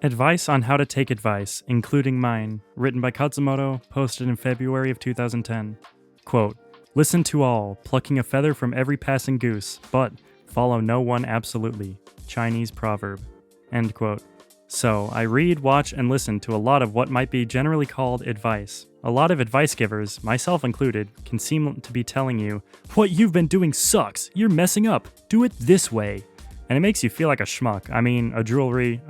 Advice on how to take advice, including mine, written by Khatzumoto, posted in February of 2010. Quote, "Listen to all, plucking a feather from every passing goose, but follow no one absolutely." Chinese proverb. End quote. So, I read, watch, and listen to a lot of what might be generally called advice. A lot of advice givers, myself included, can seem to be telling you, "What you've been doing sucks, you're messing up, do it this way." And it makes you feel like a schmuck, a droolery,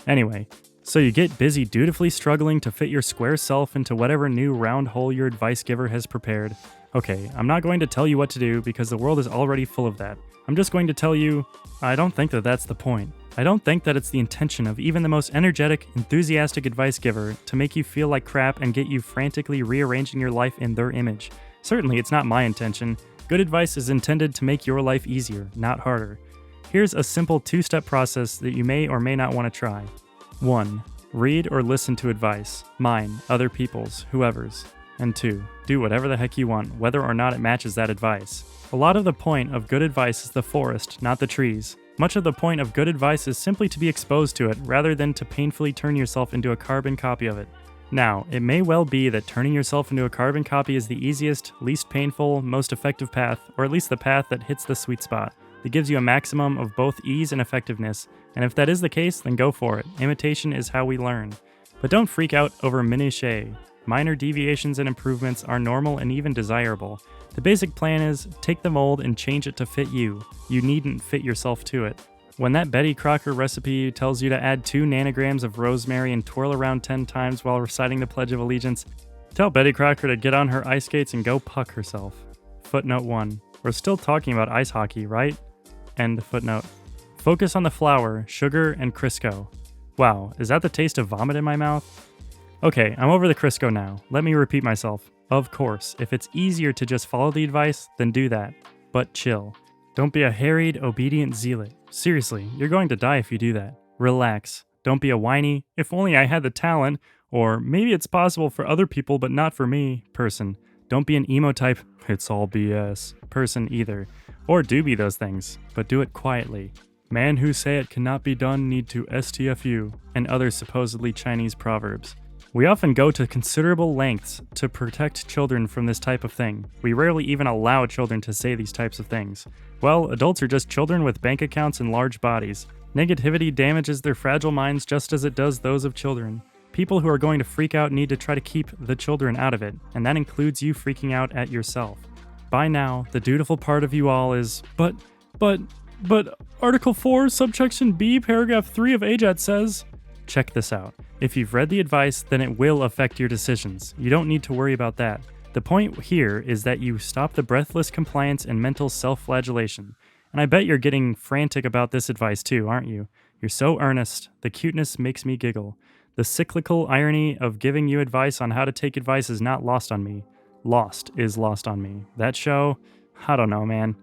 Anyway, so you get busy dutifully struggling to fit your square self into whatever new round hole your advice giver has prepared. Okay, I'm not going to tell you what to do because the world is already full of that. I'm just going to tell you, I don't think that that's the point. I don't think that it's the intention of even the most energetic, enthusiastic advice giver to make you feel like crap and get you frantically rearranging your life in their image. Certainly, it's not my intention. Good advice is intended to make your life easier, not harder. Here's a simple 2-step process that you may or may not want to try. 1. Read or listen to advice. Mine, other people's, whoever's. And 2. Do whatever the heck you want, whether or not it matches that advice. A lot of the point of good advice is the forest, not the trees. Much of the point of good advice is simply to be exposed to it, rather than to painfully turn yourself into a carbon copy of it. Now, it may well be that turning yourself into a carbon copy is the easiest, least painful, most effective path, or at least the path that hits the sweet spot. That gives you a maximum of both ease and effectiveness, and if that is the case, then go for it. Imitation is how we learn. But don't freak out over minutiae. Minor deviations and improvements are normal and even desirable. The basic plan is, take the mold and change it to fit you. You needn't fit yourself to it. When that Betty Crocker recipe tells you to add 2 nanograms of rosemary and twirl around 10 times while reciting the Pledge of Allegiance, tell Betty Crocker to get on her ice skates and go puck herself. Footnote 1. We're still talking about ice hockey, right? End footnote. Focus on the flour, sugar, and Crisco. Wow, is that the taste of vomit in my mouth? Okay, I'm over the Crisco now. Let me repeat myself. Of course, if it's easier to just follow the advice, then do that. But chill. Don't be a harried, obedient zealot. Seriously, you're going to die if you do that. Relax. Don't be a whiny, "if only I had the talent," or "maybe it's possible for other people but not for me" person. Don't be an emo type, "it's all BS" person either. Or do be those things, but do it quietly. "Man who say it cannot be done need to STFU," and other supposedly Chinese proverbs. We often go to considerable lengths to protect children from this type of thing. We rarely even allow children to say these types of things. Well, adults are just children with bank accounts and large bodies. Negativity damages their fragile minds just as it does those of children. People who are going to freak out need to try to keep the children out of it, and that includes you freaking out at yourself. By now, the dutiful part of you all is, but Article 4, Subsection B, Paragraph 3 of AJATT says... Check this out. If you've read the advice, then it will affect your decisions. You don't need to worry about that. The point here is that you stop the breathless compliance and mental self-flagellation. And I bet you're getting frantic about this advice too, aren't you? You're so earnest. The cuteness makes me giggle. The cyclical irony of giving you advice on how to take advice is not lost on me. Lost is lost on me. That show? I don't know, man.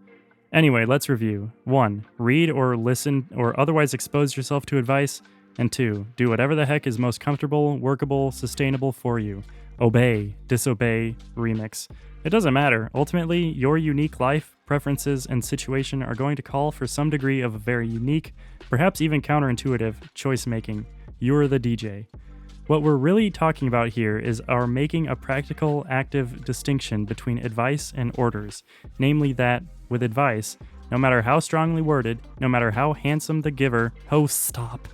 Anyway, let's review. 1. Read or listen or otherwise expose yourself to advice. And 2. Do whatever the heck is most comfortable, workable, sustainable for you. Obey, disobey, remix. It doesn't matter. Ultimately, your unique life, preferences, and situation are going to call for some degree of a very unique, perhaps even counterintuitive, choice making. You're the DJ. What we're really talking about here is our making a practical, active distinction between advice and orders. Namely that, with advice, no matter how strongly worded, no matter how handsome the giver, stop.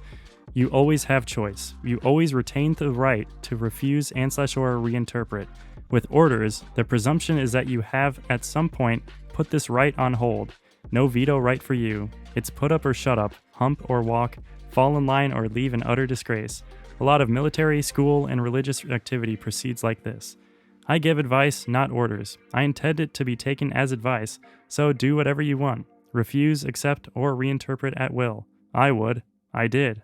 You always have choice. You always retain the right to refuse and/or reinterpret. With orders, the presumption is that you have, at some point, put this right on hold. No veto right for you. It's put up or shut up, hump or walk, fall in line or leave in utter disgrace. A lot of military, school, and religious activity proceeds like this. I give advice, not orders. I intend it to be taken as advice, so do whatever you want. Refuse, accept, or reinterpret at will. I would. I did.